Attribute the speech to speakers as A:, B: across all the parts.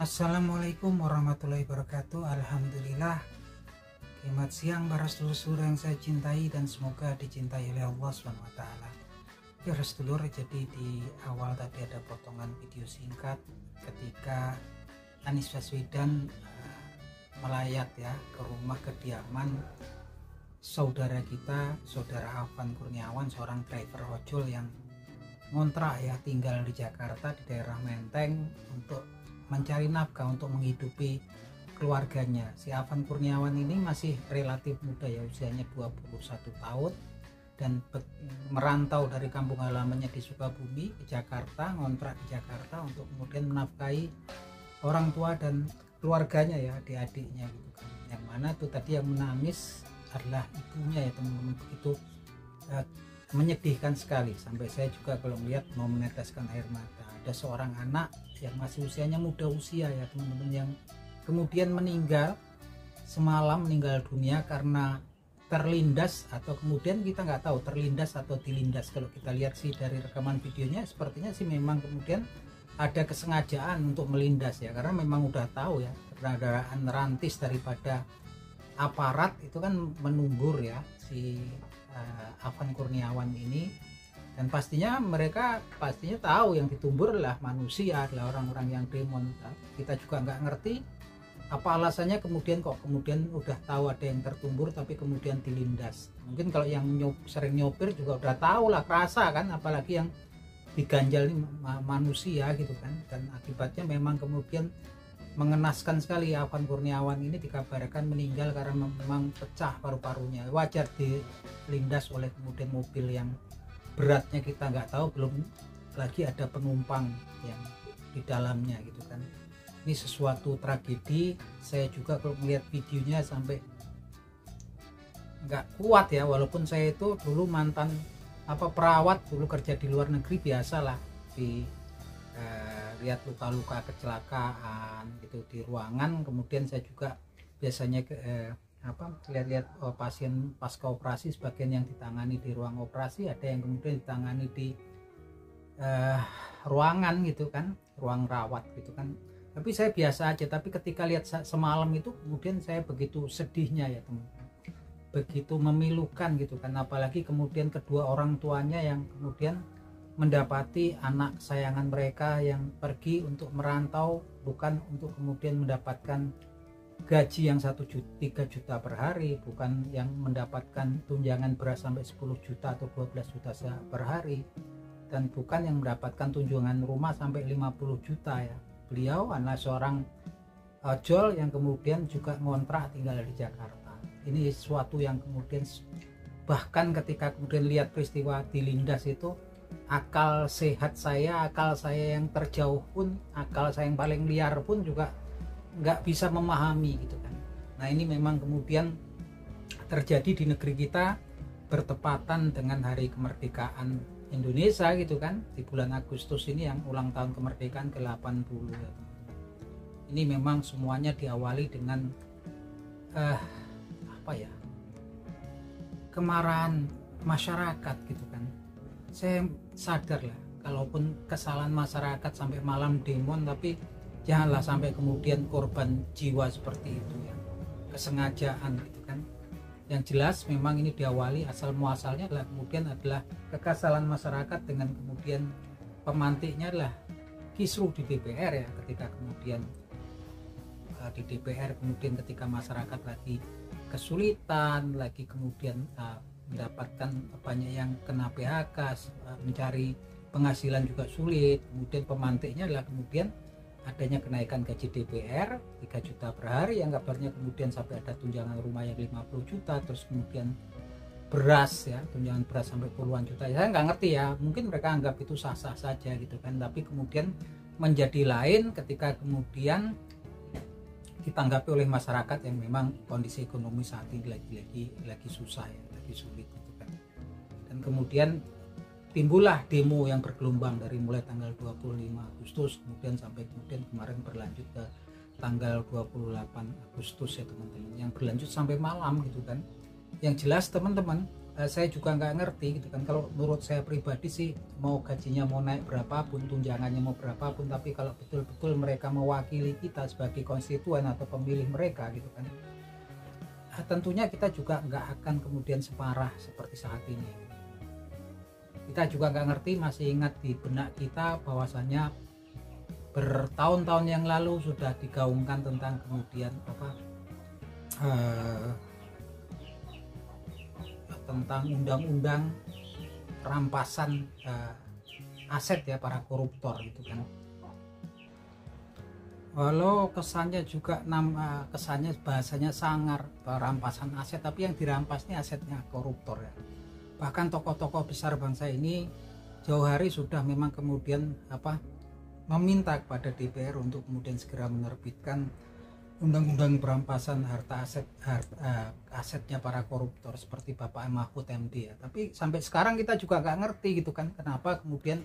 A: Assalamualaikum warahmatullahi wabarakatuh. Alhamdulillah. Selamat siang para sedulur yang saya cintai dan semoga dicintai oleh Allah SWT. Ya sedulur, jadi di awal tadi ada potongan video singkat ketika Anies Baswedan melayat ya ke rumah kediaman saudara kita, saudara Afan Kurniawan, seorang driver ojol yang ngontrak ya, tinggal di Jakarta di daerah Menteng untuk mencari nafkah untuk menghidupi keluarganya. Si Afan Kurniawan ini masih relatif muda ya, usianya 21 tahun dan merantau dari kampung halamannya di Sukabumi ke Jakarta, ngontrak di Jakarta untuk kemudian menafkahi orang tua dan keluarganya ya, adik-adiknya gitu kan. Yang mana tuh tadi yang menangis adalah ibunya ya teman-teman. Itu menyedihkan sekali, sampai saya juga kalau melihat mau meneteskan air mata. Ada seorang anak yang masih usianya muda usia ya teman-teman, yang kemudian meninggal semalam, meninggal dunia karena terlindas, atau kemudian kita nggak tahu terlindas atau dilindas. Kalau kita lihat sih dari rekaman videonya sepertinya sih memang kemudian ada kesengajaan untuk melindas ya, karena memang udah tahu ya keberadaan rantis daripada aparat itu kan menunggur ya si Afan Kurniawan ini. Dan pastinya mereka tahu yang ditumbur adalah manusia, adalah orang-orang yang demon. Kita juga nggak ngerti apa alasannya kemudian udah tahu ada yang tertumbur tapi kemudian dilindas. Mungkin kalau yang sering nyopir juga udah tahu lah, kerasa kan, apalagi yang diganjal ini manusia gitu kan. Dan akibatnya memang kemudian mengenaskan sekali. Afan Kurniawan ini dikabarkan meninggal karena memang pecah paru-parunya. Wajar dilindas oleh kemudian mobil yang beratnya kita nggak tahu, belum lagi ada penumpang yang di dalamnya gitu kan. Ini sesuatu tragedi. Saya juga kalau melihat videonya sampai nggak kuat ya, walaupun saya itu dulu mantan perawat, dulu kerja di luar negeri, biasalah di lihat luka-luka kecelakaan gitu di ruangan. Kemudian saya juga biasanya lihat-lihat pasien pasca operasi, sebagian yang ditangani di ruang operasi, ada yang kemudian ditangani di ruangan gitu kan, ruang rawat gitu kan. Tapi saya biasa aja. Tapi ketika lihat semalam itu kemudian saya begitu sedihnya ya teman-teman, begitu memilukan gitu kan. Apalagi kemudian kedua orang tuanya yang kemudian mendapati anak kesayangan mereka yang pergi untuk merantau, bukan untuk kemudian mendapatkan gaji yang 3 juta per hari, bukan yang mendapatkan tunjangan beras sampai 10 juta atau 12 juta per hari, dan bukan yang mendapatkan tunjangan rumah sampai 50 juta ya. Beliau adalah seorang ojol yang kemudian juga ngontrak tinggal di Jakarta. Ini sesuatu yang kemudian bahkan ketika kemudian lihat peristiwa dilindas itu, akal sehat saya, akal saya yang terjauh pun, akal saya yang paling liar pun juga nggak bisa memahami gitu kan. Nah ini memang kemudian terjadi di negeri kita bertepatan dengan hari kemerdekaan Indonesia gitu kan, di bulan Agustus ini yang ulang tahun kemerdekaan ke-80 ya. Ini memang semuanya diawali dengan kemarahan masyarakat gitu kan. Saya sadar lah, kalaupun kesalahan masyarakat sampai malam demon, tapi janganlah sampai kemudian korban jiwa seperti itu ya, kesengajaan gitu kan. Yang jelas memang ini diawali, asal muasalnya adalah kekesalan masyarakat dengan kemudian pemantiknya adalah kisruh di DPR ya, ketika kemudian di DPR kemudian ketika masyarakat lagi kesulitan, lagi kemudian mendapatkan banyak yang kena PHK, mencari penghasilan juga sulit, kemudian pemantiknya adalah kemudian adanya kenaikan gaji DPR 3 juta per hari, yang kabarnya kemudian sampai ada tunjangan rumah yang 50 juta, terus kemudian beras ya, tunjangan beras sampai puluhan juta. Saya nggak ngerti ya, mungkin mereka anggap itu sah-sah saja gitu kan, tapi kemudian menjadi lain ketika kemudian ditanggapi oleh masyarakat yang memang kondisi ekonomi saat ini lagi susah ya, lagi sulit gitu kan. Dan kemudian timbullah demo yang bergelombang dari mulai tanggal 25 Agustus kemudian sampai kemudian kemarin berlanjut ke tanggal 28 Agustus ya teman-teman, yang berlanjut sampai malam gitu kan. Yang jelas teman-teman, saya juga nggak ngerti gitu kan. Kalau menurut saya pribadi sih, mau gajinya mau naik berapapun, tunjangannya mau berapapun, tapi kalau betul-betul mereka mewakili kita sebagai konstituen atau pemilih mereka gitu kan, tentunya kita juga nggak akan kemudian separah seperti saat ini. Kita juga nggak ngerti, masih ingat di benak kita bahwasannya bertahun-tahun yang lalu sudah digaungkan tentang kemudian tentang undang-undang perampasan aset ya para koruptor itu kan. Walau kesannya juga kesannya bahasanya sangar, perampasan aset, tapi yang dirampas ini asetnya koruptor ya. Bahkan tokoh-tokoh besar bangsa ini jauh hari sudah memang kemudian meminta kepada DPR untuk kemudian segera menerbitkan undang-undang perampasan harta asetnya para koruptor seperti Bapak Mahfud MD ya. Tapi sampai sekarang kita juga nggak ngerti gitu kan, kenapa kemudian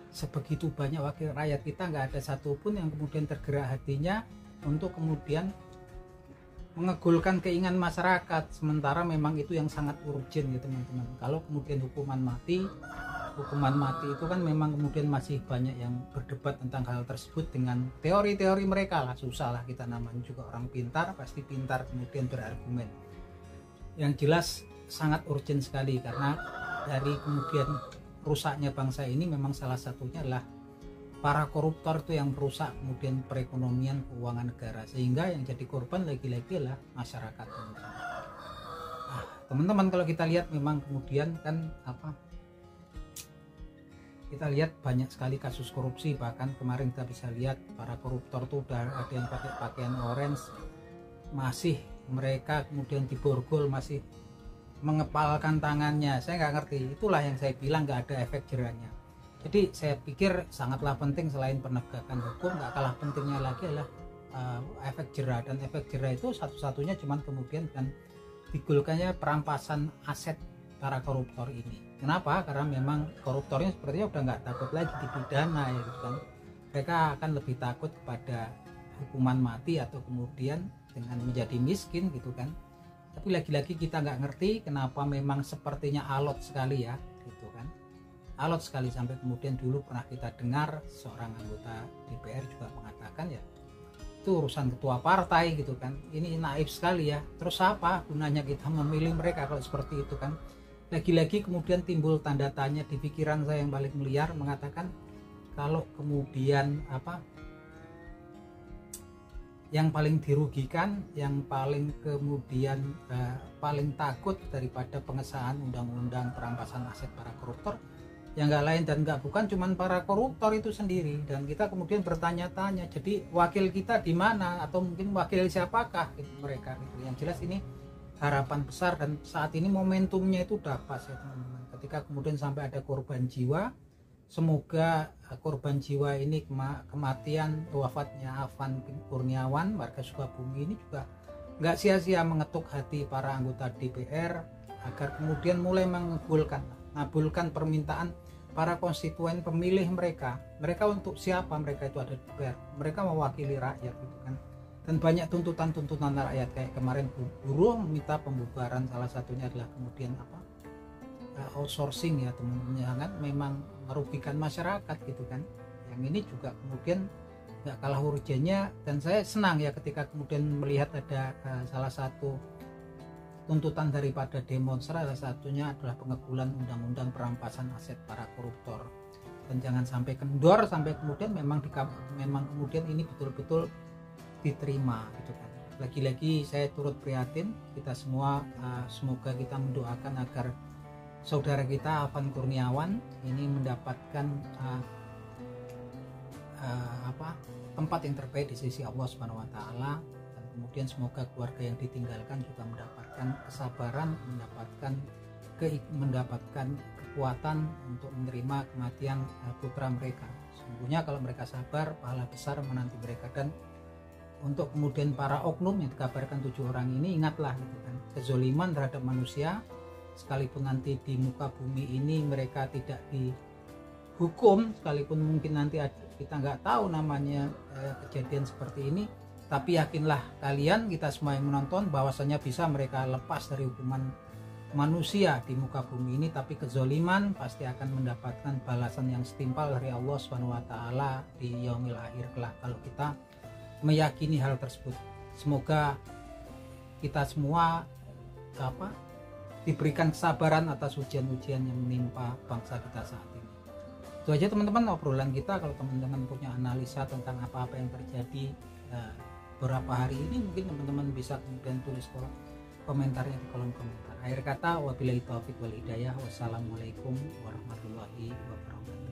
A: sebegitu banyak wakil rakyat kita nggak ada satupun yang kemudian tergerak hatinya untuk kemudian mengegulkan keinginan masyarakat, sementara memang itu yang sangat urgent ya teman-teman. Kalau kemudian hukuman mati itu kan memang kemudian masih banyak yang berdebat tentang hal tersebut dengan teori-teori mereka lah. Susah lah, kita namanya juga orang pintar, pasti pintar kemudian berargumen. Yang jelas sangat urgent sekali, karena dari kemudian rusaknya bangsa ini memang salah satunya adalah para koruptor itu yang merusak kemudian perekonomian keuangan negara, sehingga yang jadi korban lagi-lagi adalah masyarakat. Teman-teman, kalau kita lihat memang kemudian kan kita lihat banyak sekali kasus korupsi. Bahkan kemarin kita bisa lihat para koruptor tuh udah ada yang pakai pakaian orange, masih mereka kemudian diborgol, masih mengepalkan tangannya. Saya nggak ngerti, itulah yang saya bilang nggak ada efek jerahnya. Jadi saya pikir sangatlah penting, selain penegakan hukum, nggak kalah pentingnya lagi adalah efek jerah. Dan efek jerah itu satu-satunya cuman kemudian kan digulkannya perampasan aset para koruptor ini. Kenapa? Karena memang koruptornya sepertinya udah nggak takut lagi dipidana ya gitu kan. Mereka akan lebih takut kepada hukuman mati atau kemudian dengan menjadi miskin gitu kan. Tapi lagi-lagi kita nggak ngerti kenapa memang sepertinya alot sekali ya gitu kan. Alot sekali, sampai kemudian dulu pernah kita dengar seorang anggota DPR juga mengatakan ya itu urusan ketua partai gitu kan. Ini naif sekali ya. Terus apa gunanya kita memilih mereka kalau seperti itu kan. Lagi-lagi kemudian timbul tanda tanya di pikiran saya yang paling liar, mengatakan kalau kemudian yang paling dirugikan, yang paling kemudian paling takut daripada pengesahan undang-undang perampasan aset para koruptor, yang nggak lain dan nggak bukan cuman para koruptor itu sendiri. Dan kita kemudian bertanya-tanya, jadi wakil kita di mana, atau mungkin wakil siapakah gitu, mereka gitu. Yang jelas ini harapan besar, dan saat ini momentumnya itu udah pas ya teman-teman. Ketika kemudian sampai ada korban jiwa, semoga korban jiwa ini kematian wafatnya Afan Kurniawan warga Sukabumi ini juga nggak sia-sia mengetuk hati para anggota DPR agar kemudian mulai mengabulkan permintaan para konstituen pemilih mereka. Mereka untuk siapa? Mereka itu ada DPR, mereka mewakili rakyat gitu kan. Dan banyak tuntutan rakyat, kayak kemarin buruh meminta pembubaran, salah satunya adalah kemudian outsourcing ya teman-teman, kan memang merugikan masyarakat gitu kan. Yang ini juga kemudian nggak kalah urgennya, dan saya senang ya ketika kemudian melihat ada salah satu tuntutan daripada demonstran, salah satunya adalah pengegulan undang-undang perampasan aset para koruptor. Dan jangan sampai kendor, sampai kemudian memang kemudian ini betul-betul diterima gitu kan. Lagi-lagi saya turut prihatin, kita semua semoga kita mendoakan agar saudara kita Afan Kurniawan ini mendapatkan tempat yang terbaik di sisi Allah Subhanahu wa taala, dan kemudian semoga keluarga yang ditinggalkan juga mendapatkan kesabaran, mendapatkan kekuatan untuk menerima kematian putra mereka. Sesungguhnya kalau mereka sabar, pahala besar menanti mereka. Dan untuk kemudian para oknum yang dikabarkan 7 orang ini, ingatlah gitu kan, kezoliman terhadap manusia, sekalipun nanti di muka bumi ini mereka tidak dihukum, sekalipun mungkin nanti kita nggak tahu namanya kejadian seperti ini, tapi yakinlah kalian, kita semua yang menonton, bahwasanya bisa mereka lepas dari hukuman manusia di muka bumi ini, tapi kezoliman pasti akan mendapatkan balasan yang setimpal dari Allah Subhanahu wa taala di yaumil akhir kelak, kalau kita meyakini hal tersebut. Semoga kita semua diberikan kesabaran atas ujian-ujian yang menimpa bangsa kita saat ini. Itu aja teman-teman obrolan kita. Kalau teman-teman punya analisa tentang apa-apa yang terjadi beberapa hari ini, mungkin teman-teman bisa kemudian tulis komentarnya di kolom komentar. Akhir kata, wabillahi taufiq wal hidayah. Wassalamualaikum warahmatullahi wabarakatuh.